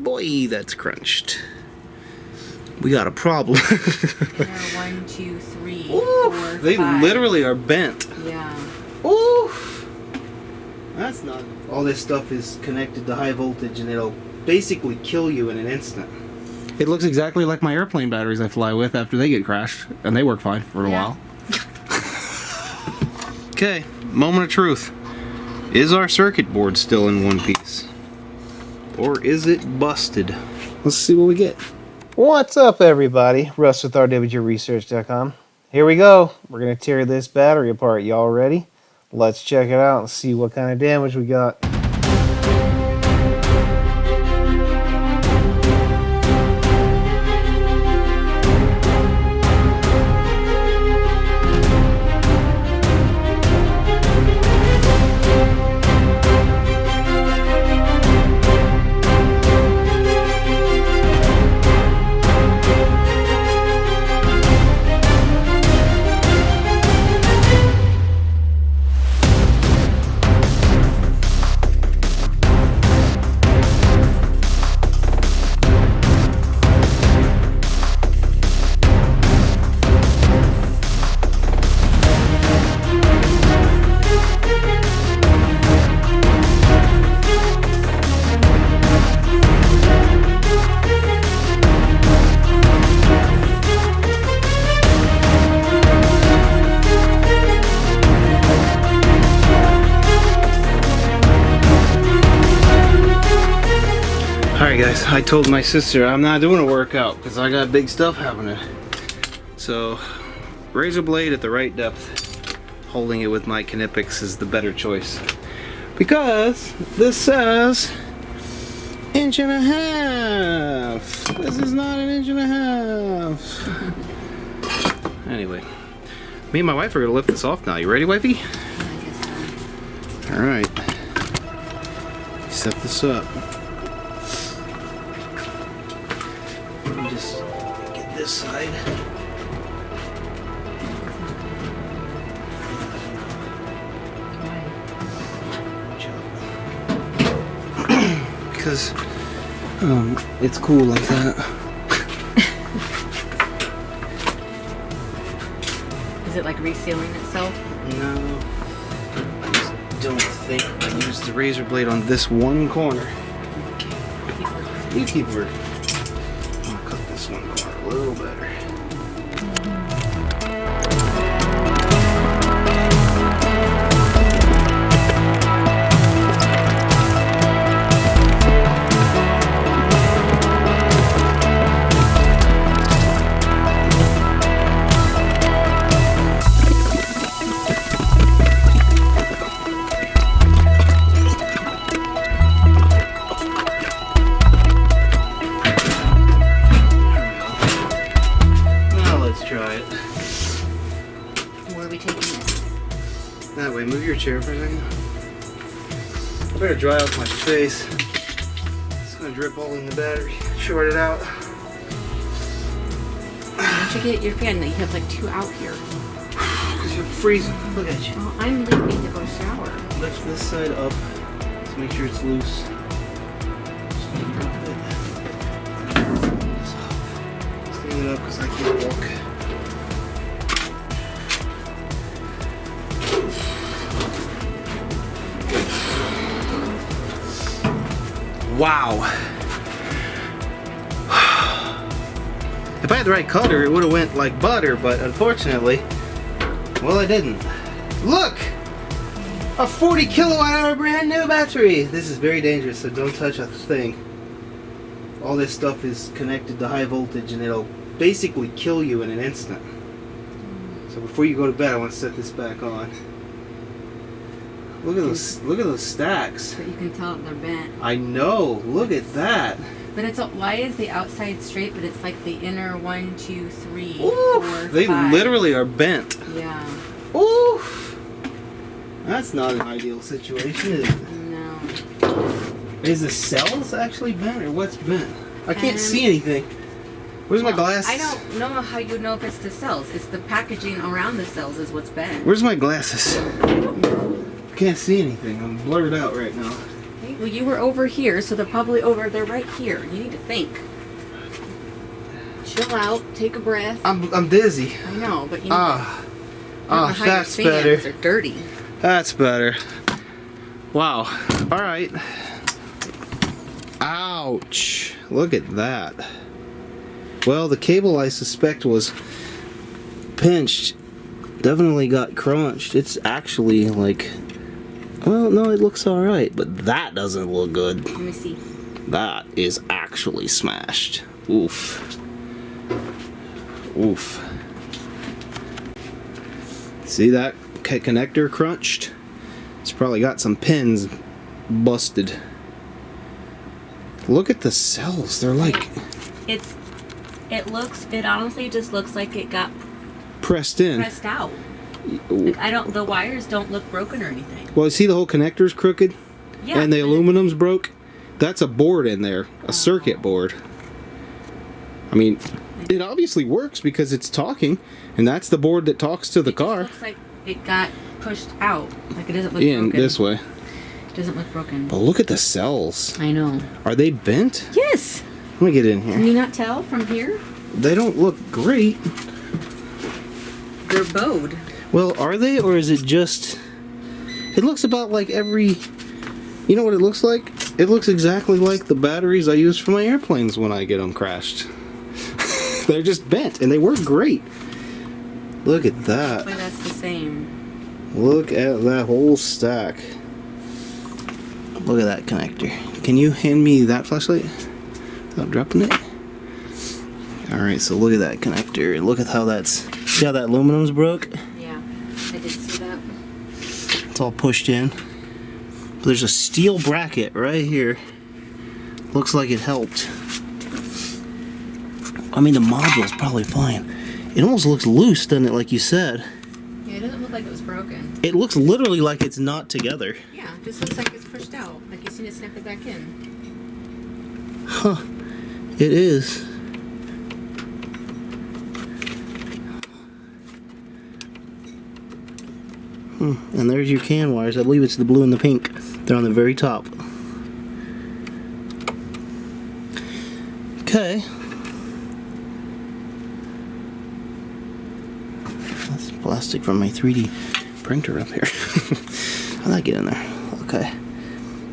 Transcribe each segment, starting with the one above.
boy, that's crunched. We got a problem. 1, 2, 3, Ooh, 4, they 5. literally are bent. Yeah. Ooh, that's not. All this stuff is connected to high voltage, and it'll basically kill you in an instant. It looks exactly like my airplane batteries I fly with after they get crashed, and they work fine for a while. Okay, moment of truth. Is our circuit board still in one piece? Or is it busted? Let's see what we get. What's up, everybody? Russ with rwresearch.com. Here we go. We're going to tear this battery apart. Y'all ready? Let's check it out and see what kind of damage we got. Alright guys, I told my sister I'm not doing a workout because I got big stuff happening. So, razor blade at the right depth, holding it with my Knipex is the better choice. Because this says 1.5 inches. This is not 1.5 inches. Anyway, me and my wife are going to lift this off now. You ready, wifey? I guess so. Alright. Set this up. Let me just get this side. Because it's cool like that. Is it like resealing itself? No. I just don't think I used the razor blade on this one corner. You keep working. I'll cut this one corner a little better. Try it. Where are we taking it? That way, move your chair for a second. I better dry off my face. It's gonna drip all in the battery. Short it out. Why don't you get your fan? You have like 2 out here. Because you're freezing. Look at you. Well, I'm leaving to go shower. Lift this side up. Let's make sure it's loose. Just make it up a bit. Stand it up because I can't walk. Wow. If I had the right cutter, it would have went like butter, but unfortunately, well, I didn't. Look! A 40 kilowatt hour brand new battery! This is very dangerous, so don't touch a thing. All this stuff is connected to high voltage, and it'll basically kill you in an instant. So before you go to bed, I want to set this back on. Look at those stacks. But you can tell they're bent. I know. Look at that. But it's why is the outside straight, but it's like the inner 1, 2, 3, Ooh, 4, they 5. literally are bent. Yeah. Ooh, that's not an ideal situation, is it? No. Is the cells actually bent, or what's bent? I can't see anything. Where's my glasses? I don't know how you know if it's the cells. It's the packaging around the cells is what's bent. Where's my glasses? I don't know. I can't see anything. I'm blurred out right now. Hey, Well, you were over here, so they're probably over. They're right here. You need to think. Chill out. Take a breath. I'm dizzy. I know, but you. Ah, that's your better. fans are dirty. That's better. Wow. All right. Ouch. Look at that. Well, the cable I suspect was pinched. Definitely got crunched. It's actually like, well, no, it looks all right, but that doesn't look good. Let me see. That is actually smashed. Oof. Oof. See that connector crunched? It's probably got some pins busted. Look at the cells. They're like It honestly just looks like it got pressed in. pressed out. Like, the wires don't look broken or anything. Well, see the whole connector's crooked? Yeah. And the aluminum's broke? That's a board in there. A circuit board. I mean, it obviously works because it's talking, and that's the board that talks to the car. It looks like it got pushed out. Like it doesn't look In broken. this way. It doesn't look broken. But look at the cells. I know. Are they bent? Yes. Let me get in Can here. you not tell from here? They don't look great. They're bowed. Well, are they, or is it just... It looks about like every... You know what it looks like? It looks exactly like the batteries I use for my airplanes when I get them crashed. They're just bent, and they work great. Look at that. But that's the same. Look at that whole stack. Look at that connector. Can you hand me that flashlight without dropping it? Alright, so look at that connector, and look at how that's... See how that aluminum's broke? Yeah, I did see that. It's all pushed in. But there's a steel bracket right here. Looks like it helped. I mean, the module's probably fine. It almost looks loose, doesn't it, like you said? Yeah, it doesn't look like it was broken. It looks literally like it's not together. Yeah, it just looks like it's pushed out. Like you seen it snap it back in. Huh. It is. And there's your CAN wires. I believe it's the blue and the pink. They're on the very top. Okay. That's plastic from my 3D printer up here. How'd that get in there? Okay.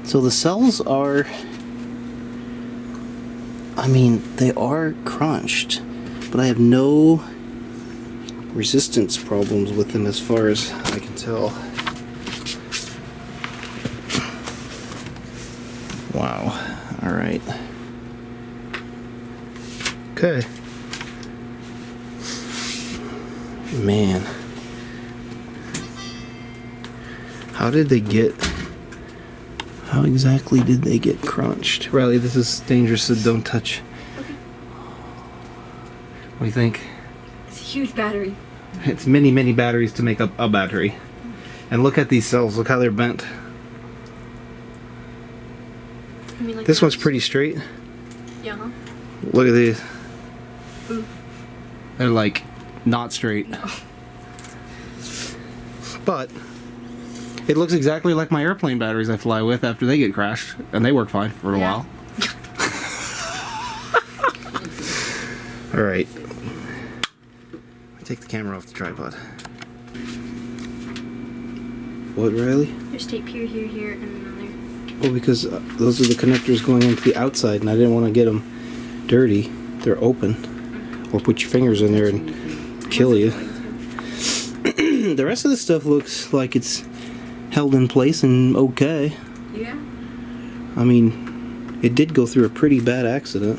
So the cells are... I mean, they are crunched, but I have no resistance problems with them as far as I can tell. Wow. Alright. Okay. Man. How exactly did they get crunched? Riley, this is dangerous, so don't touch. Okay. What do you think? It's a huge battery. It's many, many batteries to make up a battery. And look at these cells. Look how they're bent. I mean, like This one's pretty straight. Yeah. Huh? Look at these. Ooh. They're like not straight. No. But it looks exactly like my airplane batteries I fly with after they get crashed. And they work fine for a Yeah. while. Alright. Take the camera off the tripod. What, Riley? There's tape here, here, here, and then Well, because those are the connectors going into the outside, and I didn't want to get them dirty. They're open. Or put your fingers in there and kill you. The rest of the stuff looks like it's held in place and okay. Yeah. I mean, it did go through a pretty bad accident.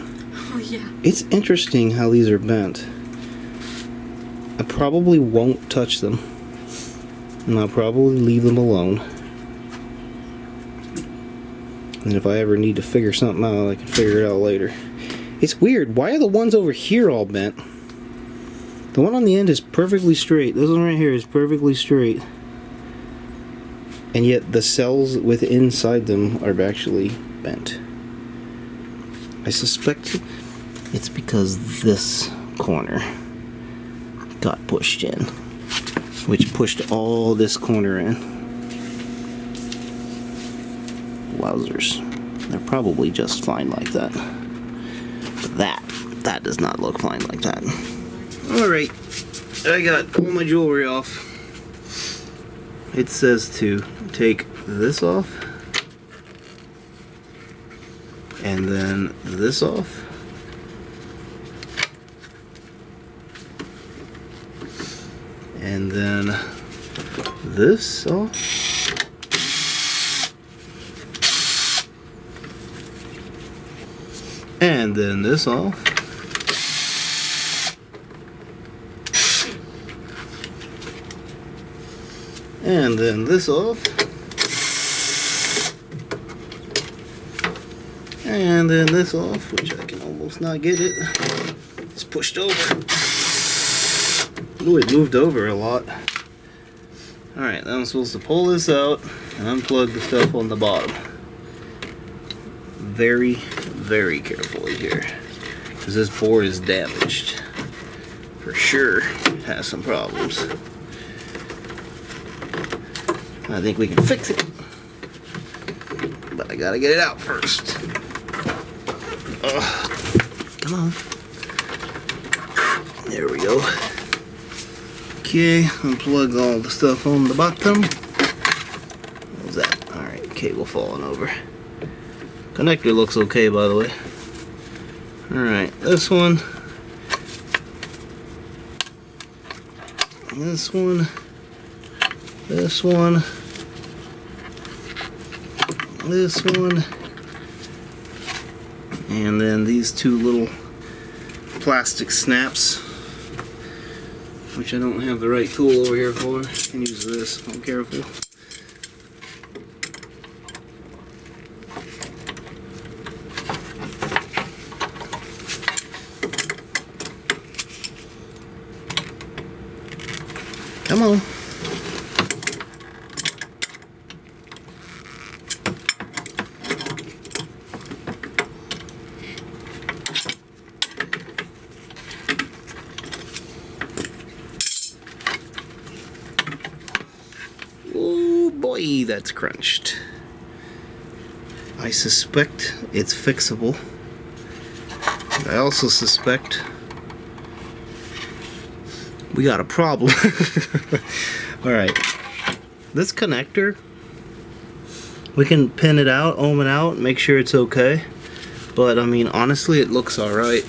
Oh yeah. It's interesting how these are bent. I probably won't touch them. And I'll probably leave them alone. And if I ever need to figure something out, I can figure it out later. It's weird. Why are the ones over here all bent? The one on the end is perfectly straight. This one right here is perfectly straight. And yet the cells within inside them are actually bent. I suspect it's because this corner got pushed in, which pushed all this corner in. wowzers. They're probably just fine like that. But that does not look fine like that. Alright, I got all my jewelry off. It says to take this off. And then this off. And then this off. And then this off. And then this off. And then this off, which I can almost not get it. It's pushed over. Ooh, it moved over a lot. Alright, then I'm supposed to pull this out and unplug the stuff on the bottom. Very, very carefully here. Because this board is damaged. For sure, it has some problems. I think we can fix it. But I gotta get it out first. Come on. There we go. Okay, unplug all the stuff on the bottom. What was that? Alright, cable falling over. Connector looks okay, by the way. Alright, this one. This one. This one. This one. And then these two little plastic snaps, which I don't have the right tool over here for. I can use this. I'm careful. Come on. Oh boy, that's crunched. I suspect it's fixable. I also suspect we got a problem. Alright, this connector, we can pin it out, ohm it out, make sure it's okay. But I mean, honestly, it looks alright.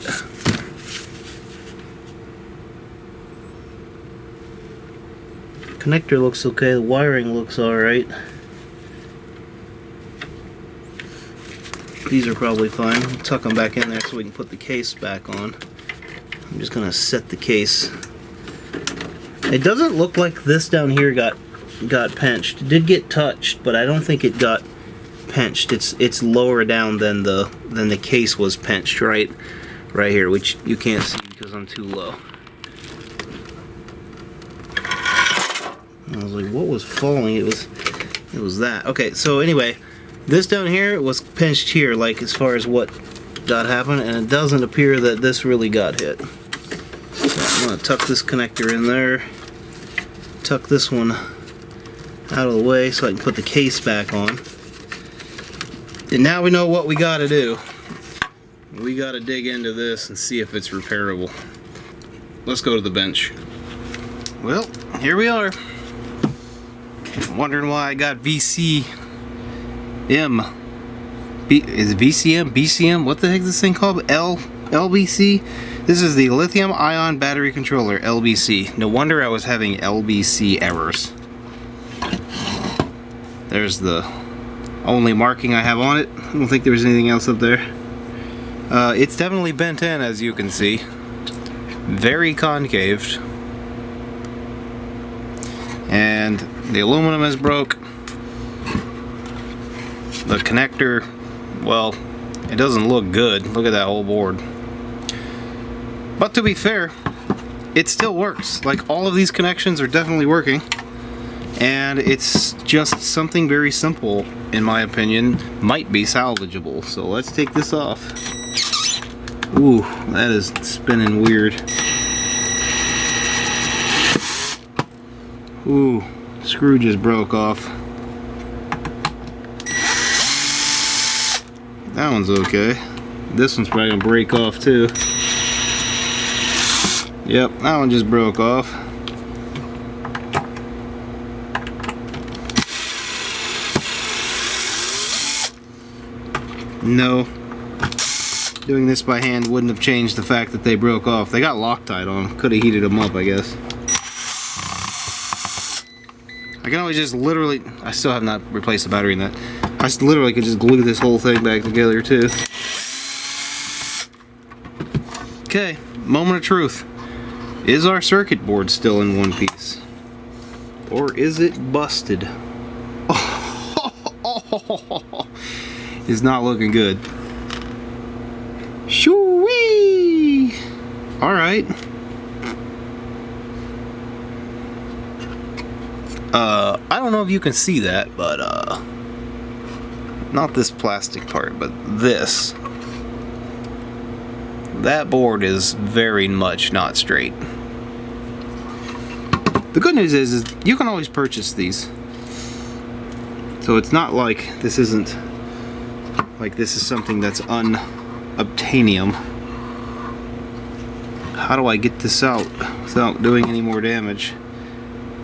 Connector looks okay, the wiring looks alright. These are probably fine. I'll tuck them back in there so we can put the case back on. I'm just gonna set the case. It doesn't look like this down here got pinched. It did get touched, but I don't think it got pinched. It's lower down than the case was pinched right here, which you can't see because I'm too low. I was like, what was falling? It was that. Okay, so anyway, this down here was pinched here, like as far as what got happened, and it doesn't appear that this really got hit. So I'm gonna tuck this connector in there, tuck this one out of the way so I can put the case back on. And now we know what we gotta do. We gotta dig into this and see if it's repairable. Let's go to the bench. Well, here we are. Wondering why I got VCM. Is it VCM? BCM? What the heck is this thing called? LBC? This is the lithium ion battery controller, LBC. No wonder I was having LBC errors. There's the only marking I have on it. I don't think there's anything else up there. It's definitely bent in, as you can see. Very concaved. And the aluminum is broke. The connector, well, it doesn't look good. Look at that whole board. But to be fair, it still works. Like, all of these connections are definitely working. And it's just something very simple, in my opinion, might be salvageable. So let's take this off. Ooh, that is spinning weird. Ooh, screw just broke off. That one's okay. This one's probably gonna break off too. Yep, that one just broke off. No. Doing this by hand wouldn't have changed the fact that they broke off. They got Loctite on them. Could have heated them up, I guess. I can always just literally... I still have not replaced the battery in that. I literally could just glue this whole thing back together too. Okay, moment of truth. Is our circuit board still in one piece? Or is it busted? It's not looking good. Shoo-wee! Alright. I don't know if you can see that, but not this plastic part, but this. That board is very much not straight. The good news is you can always purchase these. So it's not like this isn't, like this is something that's unobtainium. How do I get this out without doing any more damage?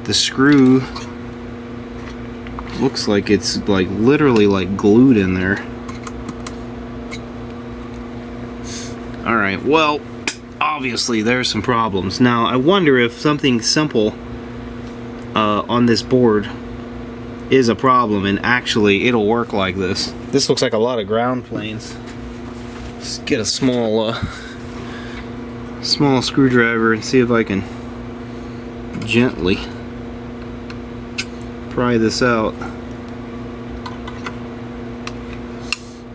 The screw looks like it's like literally like glued in there. Alright, well, obviously there's some problems. Now, I wonder if something simple on this board is a problem and actually it'll work like this. This looks like a lot of ground planes. Let's get a small screwdriver and see if I can gently pry this out.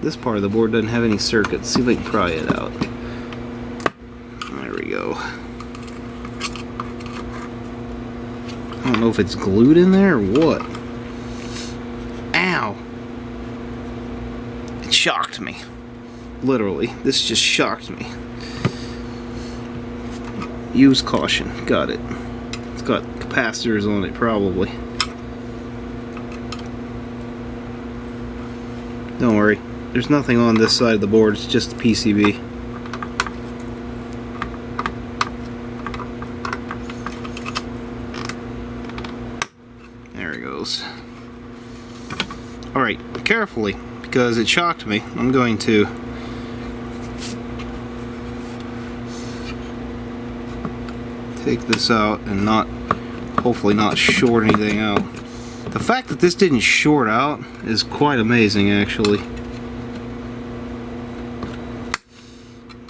This part of the board doesn't have any circuits. See if I can pry it out. There we go. I don't know if it's glued in there or what. Ow! It shocked me. Literally. This just shocked me. Use caution. Got it. It's got capacitors on it probably. Don't worry. There's nothing on this side of the board. It's just the PCB. There it goes. Alright, carefully, because it shocked me. I'm going to take this out and not, hopefully not short anything out. The fact that this didn't short out is quite amazing, actually.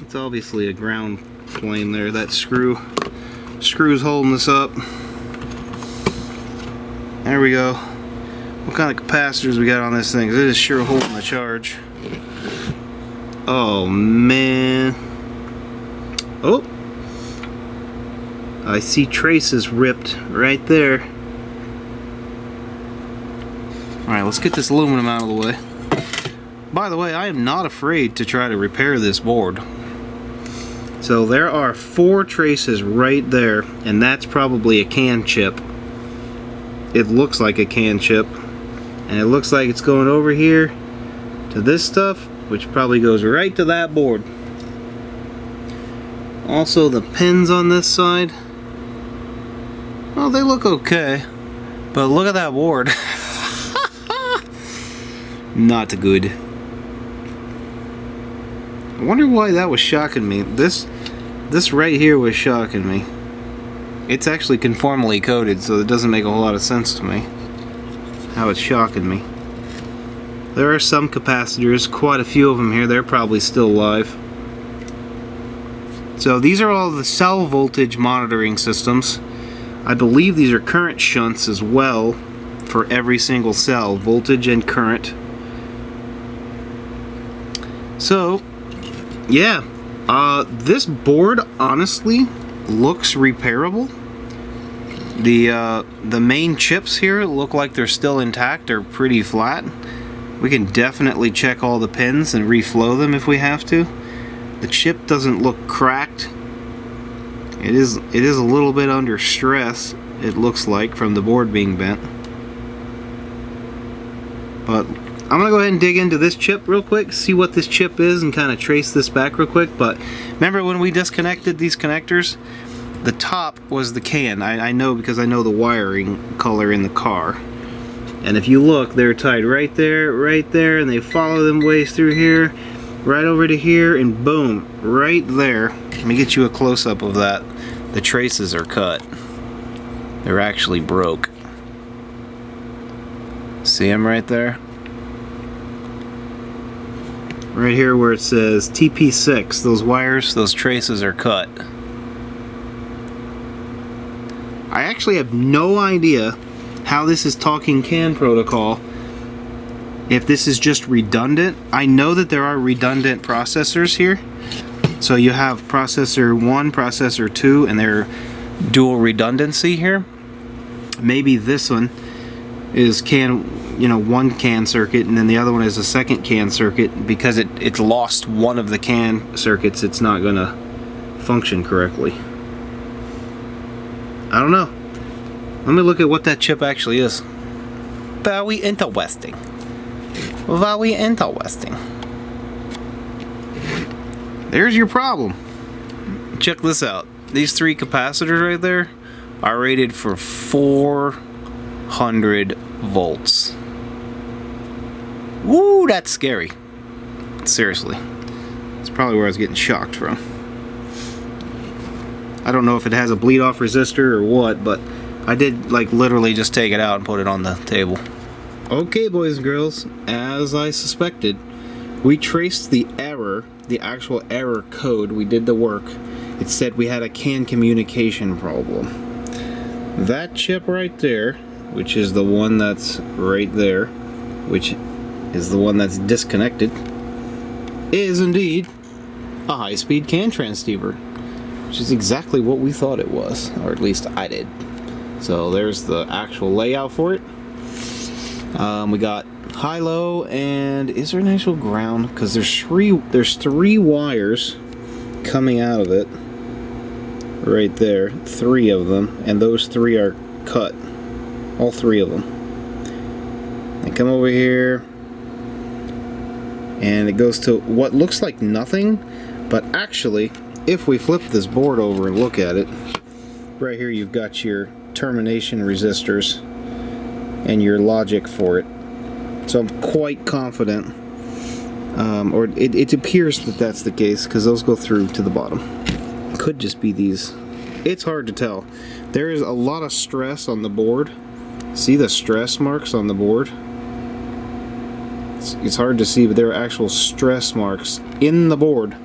It's obviously a ground plane there. That screw's holding this up. There we go. What kind of capacitors we got on this thing? It is sure holding the charge. Oh man. Oh, I see traces ripped right there. Alright, let's get this aluminum out of the way. By the way, I am not afraid to try to repair this board. So there are 4 traces right there, and that's probably a can chip. It looks like a can chip, and it looks like it's going over here to this stuff, which probably goes right to that board. Also, the pins on this side, well, they look okay, but look at that board. Not good. I wonder why that was shocking me. This right here was shocking me. It's actually conformally coated, so it doesn't make a whole lot of sense to me how it's shocking me. There are some capacitors, quite a few of them here. They're probably still live. So these are all the cell voltage monitoring systems. I believe these are current shunts as well for every single cell, voltage and current. So yeah, this board honestly looks repairable. The main chips here look like they're still intact. They're pretty flat. We can definitely check all the pins and reflow them if we have to. The chip doesn't look cracked. It is a little bit under stress, it looks like, from the board being bent. But I'm gonna go ahead and dig into this chip real quick, see what this chip is, and kind of trace this back real quick. But remember when we disconnected these connectors, the top was the can. I know because I know the wiring color in the car. And if you look, they're tied right there, and they follow them ways through here, right over to here, and boom, right there. Let me get you a close-up of that. The traces are cut. They're actually broke. See them right there? Right here where it says TP6, those wires, those traces are cut. I actually have no idea how this is talking CAN protocol. If this is just redundant, I know that there are redundant processors here. So you have processor 1, processor 2, and they're dual redundancy here. Maybe this one is one CAN circuit, and then the other one is a second CAN circuit. Because it's lost one of the CAN circuits, it's not gonna function correctly. I don't know. Let me look at what that chip actually is. Very interesting. Very interesting. There's your problem. Check this out. These 3 capacitors right there are rated for 400 volts. Woo, that's scary. Seriously. That's probably where I was getting shocked from. I don't know if it has a bleed off resistor or what, but I did like literally just take it out and put it on the table. Okay, boys and girls, as I suspected, we traced the error, the actual error code. We did the work. It said we had a CAN communication problem. That chip right there, which is the one that's right there, which is the one that's disconnected, is indeed a high-speed CAN transceiver, which is exactly what we thought it was, or at least I did. So there's the actual layout for it. We got high-low, and is there an actual ground? Because there's three wires coming out of it right there, 3 of them, and those 3 are cut, all 3 of them. They come over here, and it goes to what looks like nothing, but actually, if we flip this board over and look at it, right here you've got your termination resistors and your logic for it. So I'm quite confident, or it appears that that's the case, because those go through to the bottom. Could just be these. It's hard to tell. There is a lot of stress on the board. See the stress marks on the board? It's hard to see, but there are actual stress marks in the board.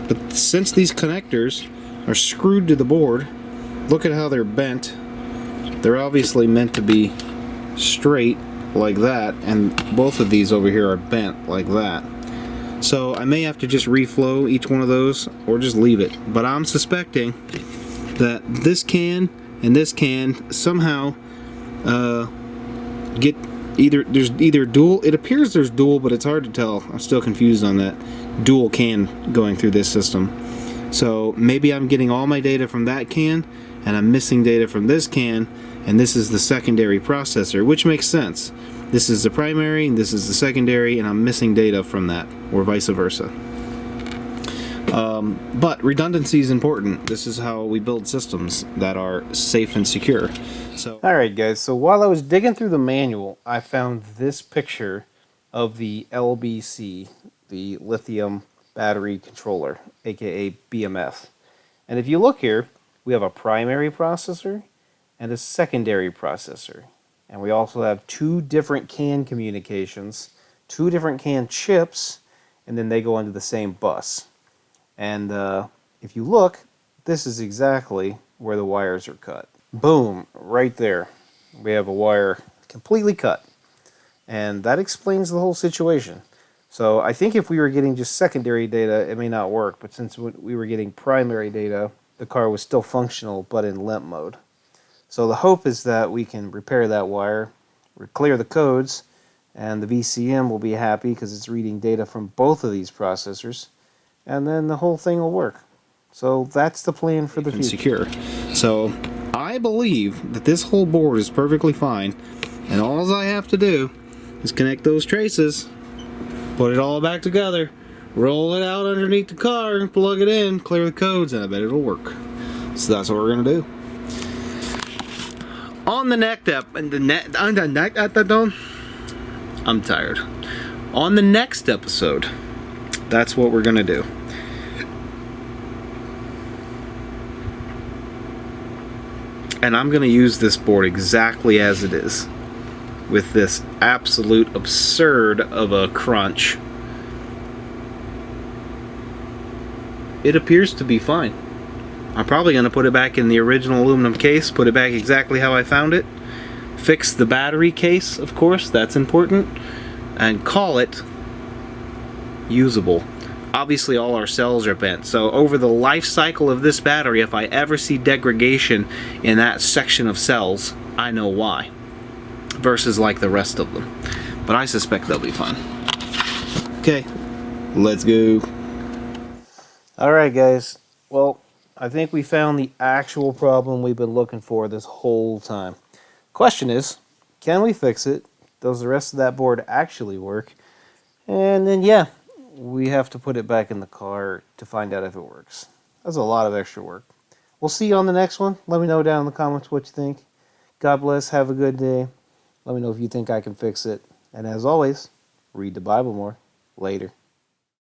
But since these connectors are screwed to the board, look at how they're bent. They're obviously meant to be straight like that, and both of these over here are bent like that. So I may have to just reflow each one of those or just leave it. But I'm suspecting that this can and this can somehow get there's either dual, it appears there's dual, but it's hard to tell. I'm still confused on that. Dual can going through this system. So maybe I'm getting all my data from that can and I'm missing data from this can, and this is the secondary processor, which makes sense. This is the primary, and this is the secondary, and I'm missing data from that, or vice versa. But redundancy is important. This is how we build systems that are safe and secure. So, alright guys, so while I was digging through the manual, I found this picture of the LBC, the lithium battery controller, aka BMF. And if you look here, we have a primary processor and a secondary processor. And we also have 2 different CAN communications, 2 different CAN chips, and then they go into the same bus. And if you look, this is exactly where the wires are cut. Boom, right there. We have a wire completely cut. And that explains the whole situation. So I think if we were getting just secondary data, it may not work. But since we were getting primary data, the car was still functional, but in limp mode. So the hope is that we can repair that wire, clear the codes, and the VCM will be happy because it's reading data from both of these processors, and then the whole thing will work. So that's the plan for the future. Secure. So I believe that this whole board is perfectly fine, and all I have to do Disconnect those traces. Put it all back together. Roll it out underneath the car, plug it in, clear the codes, and I bet it'll work. So that's what we're gonna do. On the next I'm tired. On the next episode, that's what we're gonna do. And I'm gonna use this board exactly as it is, with this absolute absurd of a crunch. It appears to be fine. I'm probably going to put it back in the original aluminum case, put it back exactly how I found it, fix the battery case, of course, that's important, and call it usable. Obviously all our cells are bent, so over the life cycle of this battery, if I ever see degradation in that section of cells, I know why, versus like the rest of them. But I suspect they'll be fine. Okay, let's go. Alright guys, well, I think we found the actual problem we've been looking for this whole time. Question is, can we fix it? Does the rest of that board actually work? And then yeah, we have to put it back in the car to find out if it works. That's a lot of extra work. We'll see you on the next one. Let me know down in the comments what you think. God bless, have a good day. Let me know if you think I can fix it. And as always, read the Bible more. Later.